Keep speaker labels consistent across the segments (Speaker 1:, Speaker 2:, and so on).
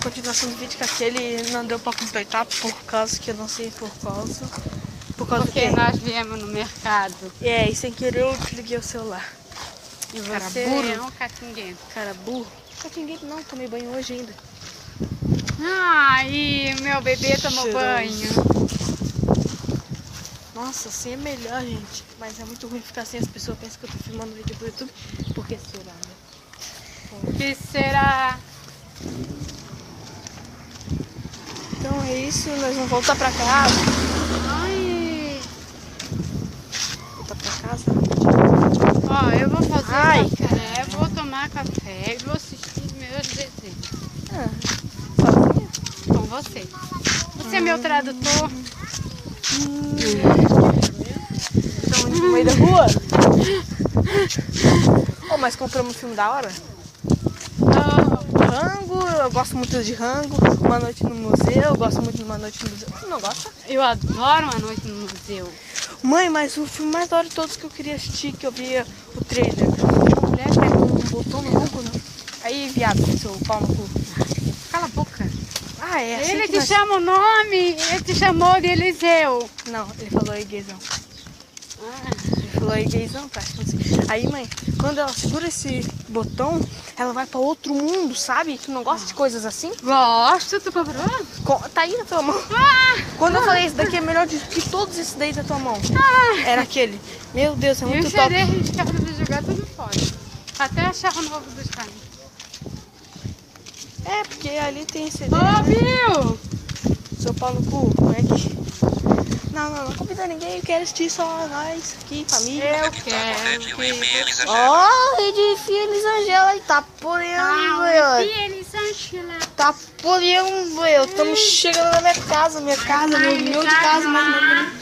Speaker 1: Continuação do vídeo que aquele não deu pra completar por causa que eu não sei por causa. Porque
Speaker 2: nós viemos no mercado.
Speaker 1: E sem querer eu desliguei o celular.
Speaker 2: E
Speaker 1: Cara
Speaker 2: você
Speaker 1: burro.
Speaker 2: é um catinguento.
Speaker 1: Cara burro. Catinguento não, tomei banho hoje ainda.
Speaker 2: Ai, meu bebê tomou
Speaker 1: Cheiroso.
Speaker 2: banho.
Speaker 1: Nossa, assim é melhor, gente. Mas é muito ruim ficar assim, as pessoas pensam que eu tô filmando vídeo pro YouTube. Por que será, né?
Speaker 2: O que será?
Speaker 1: Então é isso, nós vamos voltar pra casa.
Speaker 2: Ai.
Speaker 1: Voltar pra casa.
Speaker 2: Ó, eu vou fazer
Speaker 1: Ai.
Speaker 2: café, vou tomar café e vou assistir meus desenhos.
Speaker 1: Sozinha?
Speaker 2: Com você. Você é meu tradutor.
Speaker 1: Estamos no meio da rua. Oh, mas compramos um filme da hora. Rango, eu gosto muito de Rango. Uma Noite no Museu, eu gosto muito de Uma Noite no Museu. Você não gosta?
Speaker 2: Eu adoro Uma Noite no Museu.
Speaker 1: Mãe, mas o filme mais da hora de todos que eu queria assistir, que eu via o trailer. Uma mulher pega um botão no ronco, né? Aí, viado, seu pau no cu.
Speaker 2: Cala a boca.
Speaker 1: Ah, é assim
Speaker 2: Ele
Speaker 1: que
Speaker 2: te
Speaker 1: nós...
Speaker 2: chama o nome, ele te chamou de Eliseu.
Speaker 1: Não, ele falou aí, gaysão.
Speaker 2: Ah.
Speaker 1: Ele falou aí, gaysão, tá? Aí, mãe, quando ela segura esse botão, ela vai pra outro mundo, sabe? Tu não gosta de coisas assim?
Speaker 2: Gosto, tu comprou?
Speaker 1: Tá aí na tua mão.
Speaker 2: Ah.
Speaker 1: Quando eu falei, esse daqui é melhor que todos esses daí da tua mão. Era aquele. Meu Deus, é
Speaker 2: E
Speaker 1: muito
Speaker 2: o
Speaker 1: top.
Speaker 2: CD a gente quer jogar tudo fora. Até achar o novo dos caras.
Speaker 1: É, porque ali tem CD.
Speaker 2: Ô, Bill!
Speaker 1: Seu pau no cu, como é que... Não convida ninguém, eu quero assistir só nós aqui, família.
Speaker 2: Eu quero.
Speaker 1: Ó, Rede Elisangela aí, tá podendo, velho. Tá podendo, velho. Estamos chegando na minha casa, meu de casa, mas...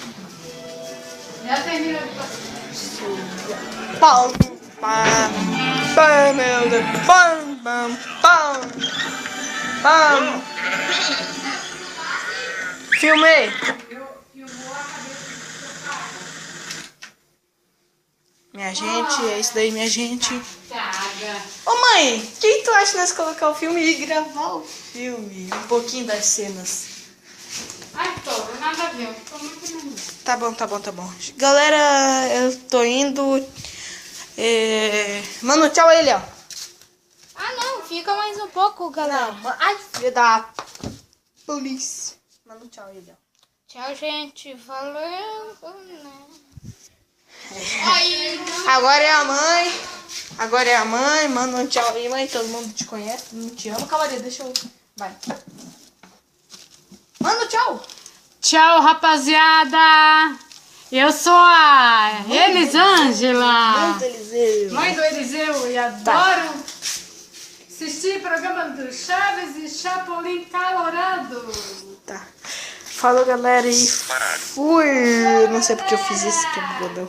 Speaker 2: Já terminou de passar.
Speaker 1: Pam, pam, pam, meu Deus. Pam, pam, pam, pam. Filmei. Minha gente, é isso daí, minha gente. Ô mãe, quem tu acha nós colocar o filme e gravar o filme? Um pouquinho das cenas.
Speaker 2: Ai, tô, nada a ver. Tô muito lindo.
Speaker 1: Tá bom. Galera, eu tô indo. Mano, tchau aí, Léo.
Speaker 3: Ah, não, fica mais um pouco, galera.
Speaker 1: Ai, filha da polícia. Mano, tchau aí, Léo.
Speaker 3: Tchau, gente. Valeu. Né?
Speaker 1: Agora é a mãe. Manda um tchau aí, mãe. Todo mundo te conhece, todo mundo te ama. Cavalinho, deixa eu... Vai. Manda um tchau.
Speaker 2: Tchau, rapaziada. Eu sou a Elisângela.
Speaker 1: Manda, Eliseu.
Speaker 2: Mãe do Eliseu. E adoro assistir programa do Chaves e Chapolin Colorado.
Speaker 1: Tá. Falou, galera, e fui. Não sei porque eu fiz isso, que é bugadão.